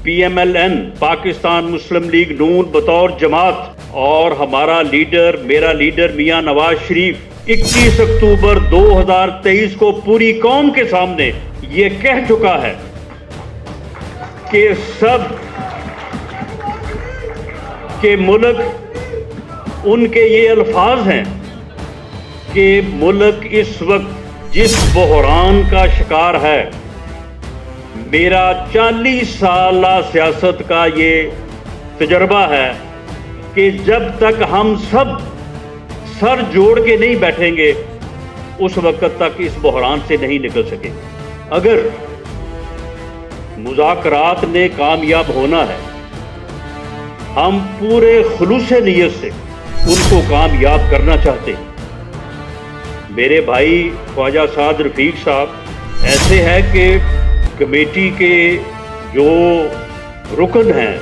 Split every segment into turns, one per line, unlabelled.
PMLN Pakistan Muslim League نون بطور جماعت اور ہمارا لیڈر میرا لیڈر میاں نواز شریف 21 اکتوبر 2023 کو پوری قوم کے سامنے یہ کہہ چکا ہے کہ ملک ان کے یہ الفاظ ہیں کہ ملک اس وقت جس بحران کا شکار ہے، میرا 40 سالہ سیاست کا یہ تجربہ ہے کہ جب تک ہم سب سر جوڑ کے نہیں بیٹھیں گے اس وقت تک اس بحران سے نہیں نکل سکیں گے۔ اگر مذاکرات نے کامیاب ہونا ہے، ہم پورے خلوص نیت سے ان کو کامیاب کرنا چاہتے ہیں۔ میرے بھائی خواجہ سعد رفیق صاحب ایسے ہے کہ کمیٹی کے جو رکن ہیں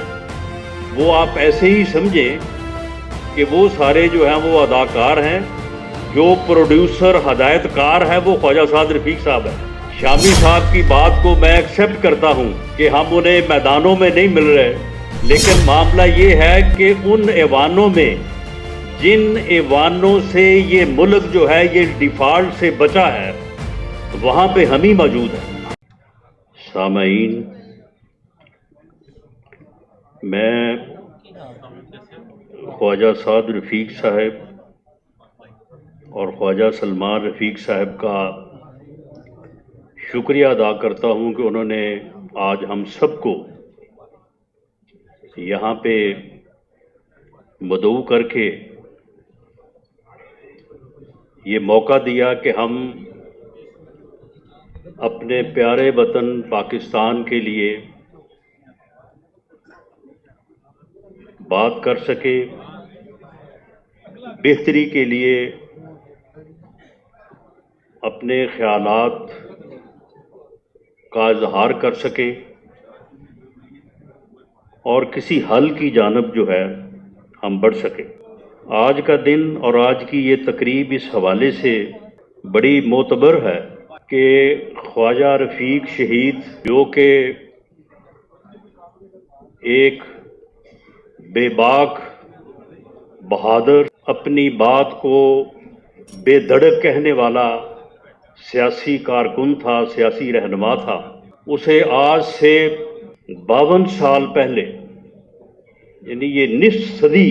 وہ آپ ایسے ہی سمجھیں کہ وہ سارے جو ہیں وہ اداکار ہیں، جو پروڈیوسر ہدایت کار ہے وہ خواجہ سعد رفیق صاحب ہے۔ شامی صاحب کی بات کو میں ایکسیپٹ کرتا ہوں کہ ہم انہیں میدانوں میں نہیں مل رہے، لیکن معاملہ یہ ہے کہ ان ایوانوں میں جن ایوانوں سے یہ ملک جو ہے یہ ڈیفالٹ سے بچا ہے وہاں پہ ہم ہی موجود ہیں۔ سامعین، میں خواجہ سعد رفیق صاحب اور خواجہ سلمان رفیق صاحب کا شکریہ ادا کرتا ہوں کہ انہوں نے آج ہم سب کو یہاں پہ مدعو کر کے یہ موقع دیا کہ ہم اپنے پیارے وطن پاکستان کے لیے بات کر سکے، بہتری کے لیے اپنے خیالات کا اظہار کر سکیں اور کسی حل کی جانب جو ہے ہم بڑھ سکیں۔ آج کا دن اور آج کی یہ تقریب اس حوالے سے بڑی معتبر ہے کہ خواجہ رفیق شہید جو کہ ایک بے باک بہادر، اپنی بات کو بے دھڑک کہنے والا سیاسی کارکن تھا، سیاسی رہنما تھا، اسے آج سے 52 سال پہلے، یعنی یہ نصف صدی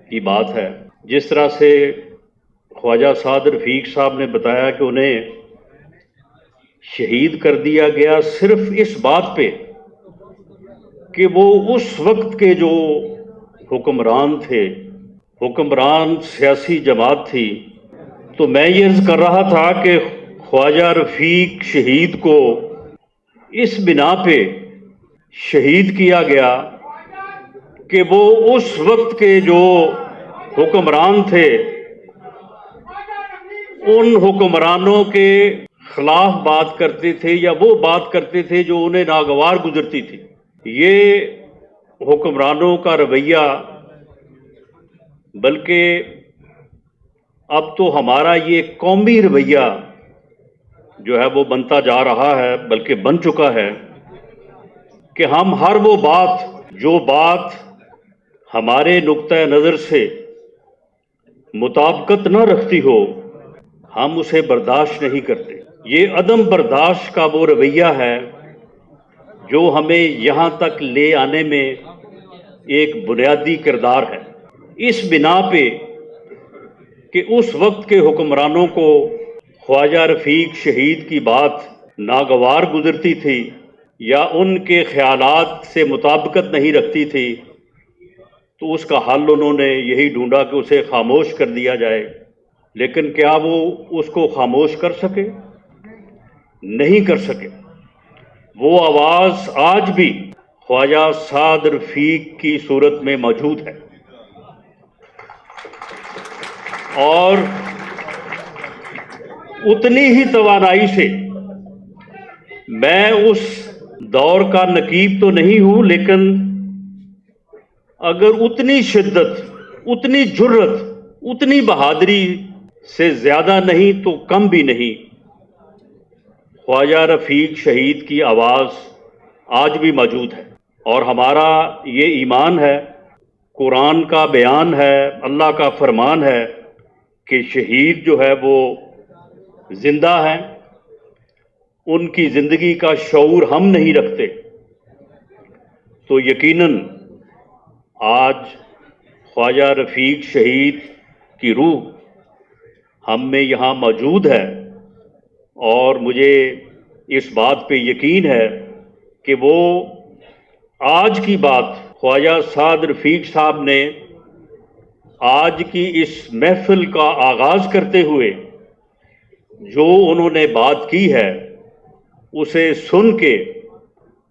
کی بات ہے، جس طرح سے خواجہ سعد رفیق صاحب نے بتایا کہ انہیں شہید کر دیا گیا صرف اس بات پہ کہ وہ اس وقت کے جو حکمران تھے، حکمران سیاسی جماعت تھی۔ تو میں یہ عرض کر رہا تھا کہ خواجہ رفیق شہید کو اس بنا پہ شہید کیا گیا کہ وہ اس وقت کے جو حکمران تھے ان حکمرانوں کے خلاف بات کرتے تھے یا وہ بات کرتے تھے جو انہیں ناگوار گزرتی تھی۔ یہ حکمرانوں کا رویہ، بلکہ اب تو ہمارا یہ قومی رویہ جو ہے وہ بنتا جا رہا ہے، بلکہ بن چکا ہے کہ ہم ہر وہ بات جو بات ہمارے نقطۂ نظر سے مطابقت نہ رکھتی ہو ہم اسے برداشت نہیں کرتے۔ یہ عدم برداشت کا وہ رویہ ہے جو ہمیں یہاں تک لے آنے میں ایک بنیادی کردار ہے۔ اس بنا پہ کہ اس وقت کے حکمرانوں کو خواجہ رفیق شہید کی بات ناگوار گزرتی تھی یا ان کے خیالات سے مطابقت نہیں رکھتی تھی، تو اس کا حل انہوں نے یہی ڈھونڈا کہ اسے خاموش کر دیا جائے۔ لیکن کیا وہ اس کو خاموش کر سکے؟ نہیں کر سکے۔ وہ آواز آج بھی خواجہ سعد رفیق کی صورت میں موجود ہے، اور اتنی ہی توانائی سے میں اس دور کا نقیب تو نہیں ہوں، لیکن اگر اتنی شدت، اتنی جرت، اتنی بہادری سے زیادہ نہیں تو کم بھی نہیں، خواجہ رفیق شہید کی آواز آج بھی موجود ہے۔ اور ہمارا یہ ایمان ہے، قرآن کا بیان ہے، اللہ کا فرمان ہے کہ شہید جو ہے وہ زندہ ہیں، ان کی زندگی کا شعور ہم نہیں رکھتے، تو یقیناً آج خواجہ رفیق شہید کی روح ہم میں یہاں موجود ہے، اور مجھے اس بات پہ یقین ہے کہ وہ آج کی بات خواجہ سعد رفیق صاحب نے آج کی اس محفل کا آغاز کرتے ہوئے جو انہوں نے بات کی ہے، اسے سن کے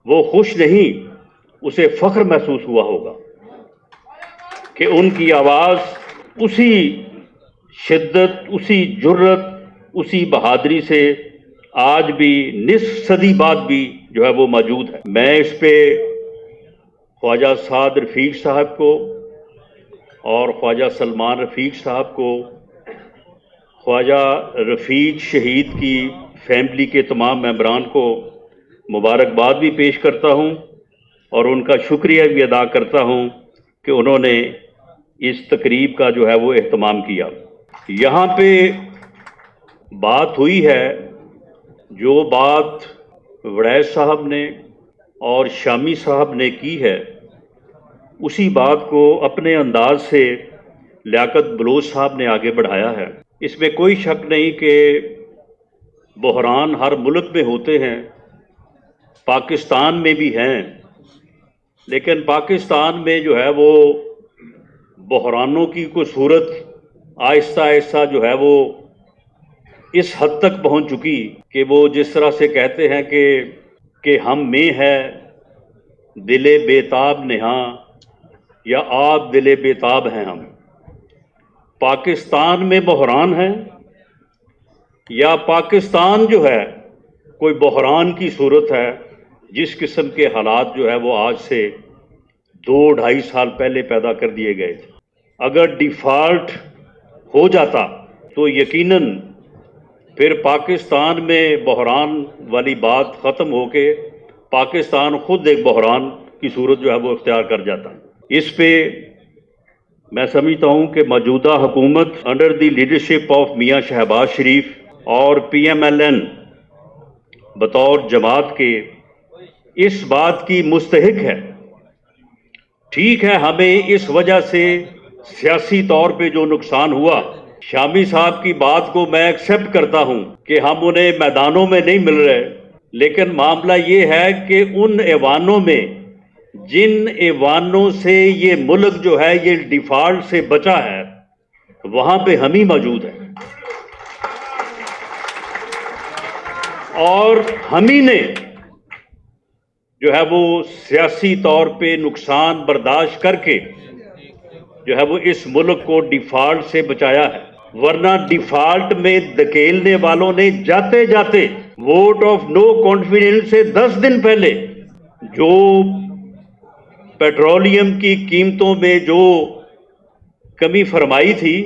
وہ خوش نہیں، اسے فخر محسوس ہوا ہوگا کہ ان کی آواز اسی شدت، اسی جرت، اسی بہادری سے آج بھی نصف صدی بعد بھی جو ہے وہ موجود ہے۔ میں اس پہ خواجہ سعد رفیق صاحب کو اور خواجہ سلمان رفیق صاحب کو، خواجہ رفیق شہید کی فیملی کے تمام ممبران کو مبارکباد بھی پیش کرتا ہوں، اور ان کا شکریہ بھی ادا کرتا ہوں کہ انہوں نے اس تقریب کا جو ہے وہ اہتمام کیا۔ یہاں پہ بات ہوئی ہے، جو بات وڑیچ صاحب نے اور شامی صاحب نے کی ہے، اسی بات کو اپنے انداز سے لیاقت بلوچ صاحب نے آگے بڑھایا ہے۔ اس میں کوئی شک نہیں کہ بحران ہر ملک میں ہوتے ہیں، پاکستان میں بھی ہیں، لیکن پاکستان میں جو ہے وہ بحرانوں کی کوئی صورت آہستہ آہستہ جو ہے وہ اس حد تک پہنچ چکی کہ وہ جس طرح سے کہتے ہیں کہ ہم میں ہے دل بیتاب نہاں، یا آپ دل بیتاب ہیں ہم۔ پاکستان میں بحران ہے، یا پاکستان جو ہے کوئی بحران کی صورت ہے، جس قسم کے حالات جو ہے وہ آج سے 2-2.5 سال پہلے پیدا کر دیے گئے تھے۔ اگر ڈیفالٹ ہو جاتا تو یقیناً پھر پاکستان میں بحران والی بات ختم ہو کے پاکستان خود ایک بحران کی صورت جو ہے وہ اختیار کر جاتا۔ اس پہ میں سمجھتا ہوں کہ موجودہ حکومت انڈر دی لیڈرشپ آف میاں شہباز شریف اور PMLN بطور جماعت کے اس بات کی مستحق ہے۔ ٹھیک ہے، ہمیں اس وجہ سے سیاسی طور پہ جو نقصان ہوا، شامی صاحب کی بات کو میں ایکسیپٹ کرتا ہوں کہ ہم انہیں میدانوں میں نہیں مل رہے، لیکن معاملہ یہ ہے کہ ان ایوانوں میں جن ایوانوں سے یہ ملک جو ہے یہ ڈیفالٹ سے بچا ہے، وہاں پہ ہم ہی موجود ہیں، اور ہم ہی نے جو ہے وہ سیاسی طور پہ نقصان برداشت کر کے جو ہے وہ اس ملک کو ڈیفالٹ سے بچایا ہے، ورنہ ڈیفالٹ میں دھکیلنے والوں نے جاتے جاتے ووٹ آف نو کانفیڈنس سے 10 دن پہلے جو پیٹرولیم کی قیمتوں میں جو کمی فرمائی تھی،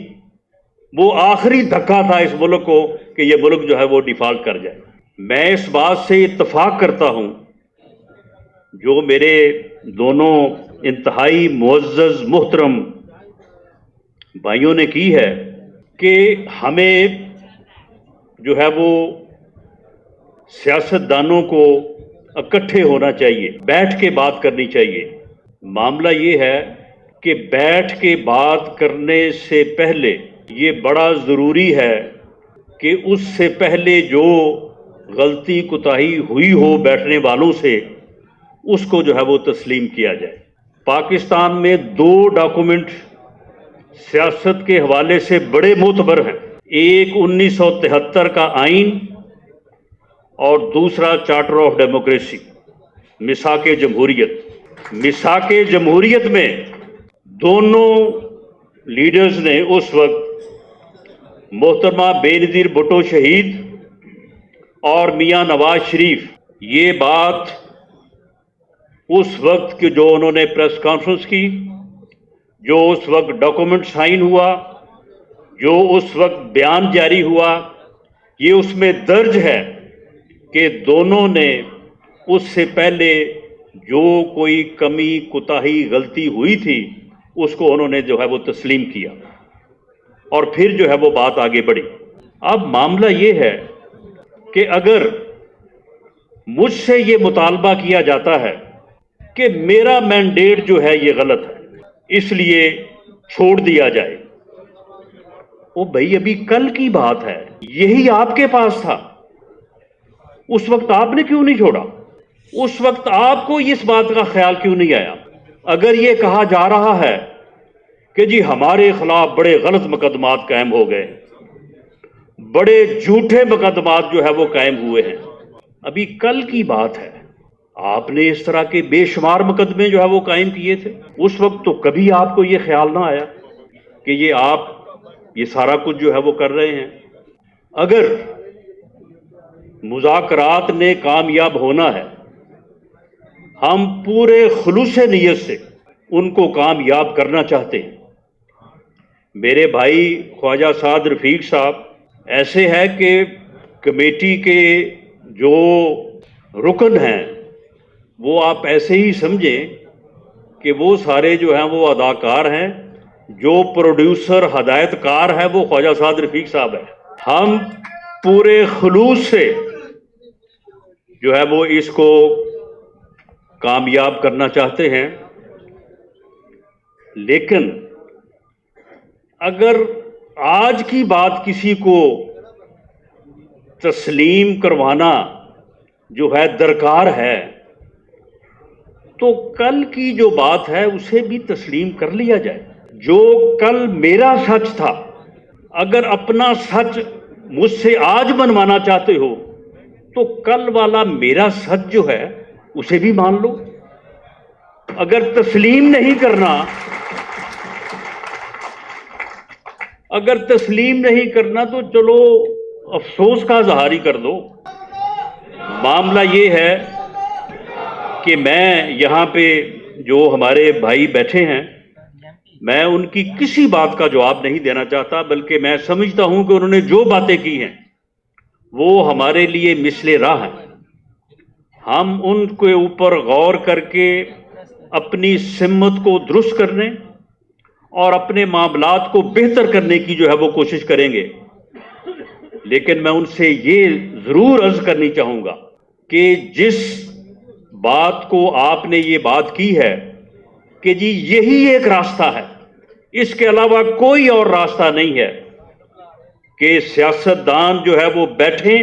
وہ آخری دھکا تھا اس ملک کو کہ یہ ملک جو ہے وہ ڈیفالٹ کر جائے۔ میں اس بات سے اتفاق کرتا ہوں جو میرے دونوں انتہائی معزز محترم بھائیوں نے کی ہے کہ ہمیں جو ہے وہ سیاستدانوں کو اکٹھے ہونا چاہیے، بیٹھ کے بات کرنی چاہیے۔ معاملہ یہ ہے کہ بیٹھ کے بات کرنے سے پہلے یہ بڑا ضروری ہے کہ اس سے پہلے جو غلطی کوتاہی ہوئی ہو بیٹھنے والوں سے، اس کو جو ہے وہ تسلیم کیا جائے۔ پاکستان میں 2 ڈاکومنٹ سیاست کے حوالے سے بڑے معتبر ہیں، ایک 1973 کا آئین اور دوسرا چارٹر آف ڈیموکریسی، میثاق جمہوریت۔ میثاق جمہوریت میں دونوں لیڈرز نے اس وقت محترمہ بے نظیر بھٹو شہید اور میاں نواز شریف، یہ بات اس وقت کہ جو انہوں نے پریس کانفرنس کی، جو اس وقت ڈاکومنٹ سائن ہوا، جو اس وقت بیان جاری ہوا، یہ اس میں درج ہے کہ دونوں نے اس سے پہلے جو کوئی کمی کوتاہی غلطی ہوئی تھی اس کو انہوں نے جو ہے وہ تسلیم کیا اور پھر جو ہے وہ بات آگے بڑھی۔ اب معاملہ یہ ہے کہ اگر مجھ سے یہ مطالبہ کیا جاتا ہے کہ میرا مینڈیٹ جو ہے یہ غلط ہے اس لیے چھوڑ دیا جائے، وہ بھائی ابھی کل کی بات ہے، یہی آپ کے پاس تھا، اس وقت آپ نے کیوں نہیں چھوڑا؟ اس وقت آپ کو اس بات کا خیال کیوں نہیں آیا؟ اگر یہ کہا جا رہا ہے کہ جی ہمارے خلاف بڑے غلط مقدمات قائم ہو گئے، بڑے جھوٹے مقدمات جو ہے وہ قائم ہوئے ہیں، ابھی کل کی بات ہے، آپ نے اس طرح کے بے شمار مقدمے جو ہے وہ قائم کیے تھے، اس وقت تو کبھی آپ کو یہ خیال نہ آیا کہ آپ یہ سارا کچھ جو ہے وہ کر رہے ہیں۔ اگر مذاکرات نے کامیاب ہونا ہے، ہم پورے خلوص نیت سے ان کو کامیاب کرنا چاہتے ہیں۔ میرے بھائی خواجہ سعد رفیق صاحب ایسے ہے کہ کمیٹی کے جو رکن ہیں وہ آپ ایسے ہی سمجھیں کہ وہ سارے جو ہیں وہ اداکار ہیں، جو پروڈیوسر ہدایت کار ہے وہ خواجہ سعد رفیق صاحب ہے۔ ہم پورے خلوص سے جو ہے وہ اس کو کامیاب کرنا چاہتے ہیں، لیکن اگر آج کی بات کسی کو تسلیم کروانا جو ہے درکار ہے تو کل کی جو بات ہے اسے بھی تسلیم کر لیا جائے۔ جو کل میرا سچ تھا، اگر اپنا سچ مجھ سے آج منوانا چاہتے ہو تو کل والا میرا سچ جو ہے اسے بھی مان لو۔ اگر تسلیم نہیں کرنا تو چلو افسوس کا اظہار ہی کر دو۔ معاملہ یہ ہے کہ میں یہاں پہ جو ہمارے بھائی بیٹھے ہیں، میں ان کی کسی بات کا جواب نہیں دینا چاہتا، بلکہ میں سمجھتا ہوں کہ انہوں نے جو باتیں کی ہیں وہ ہمارے لیے مثل راہ ہیں۔ ہم ان کے اوپر غور کر کے اپنی سمت کو درست کرنے اور اپنے معاملات کو بہتر کرنے کی جو ہے وہ کوشش کریں گے، لیکن میں ان سے یہ ضرور عرض کرنی چاہوں گا کہ جس بات کو آپ نے یہ بات کی ہے کہ جی یہی ایک راستہ ہے، اس کے علاوہ کوئی اور راستہ نہیں ہے کہ سیاستدان جو ہے وہ بیٹھیں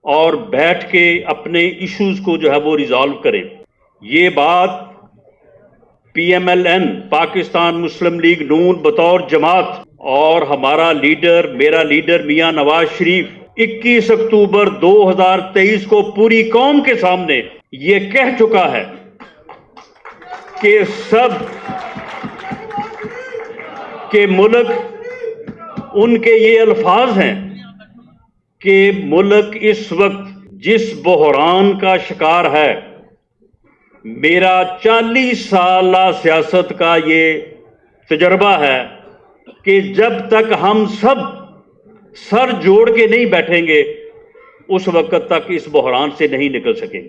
اور بیٹھ کے اپنے ایشوز کو جو ہے وہ ریزالو کریں۔ یہ بات P M L N Pakistan Muslim League نون بطور جماعت اور ہمارا لیڈر، میرا لیڈر میاں نواز شریف 21 اکتوبر 2023 کو پوری قوم کے سامنے یہ کہہ چکا ہے کہ ملک، ان کے یہ الفاظ ہیں کہ ملک اس وقت جس بحران کا شکار ہے، میرا 40 سالہ سیاست کا یہ تجربہ ہے کہ جب تک ہم سب سر جوڑ کے نہیں بیٹھیں گے اس وقت تک اس بحران سے نہیں نکل سکیں گے۔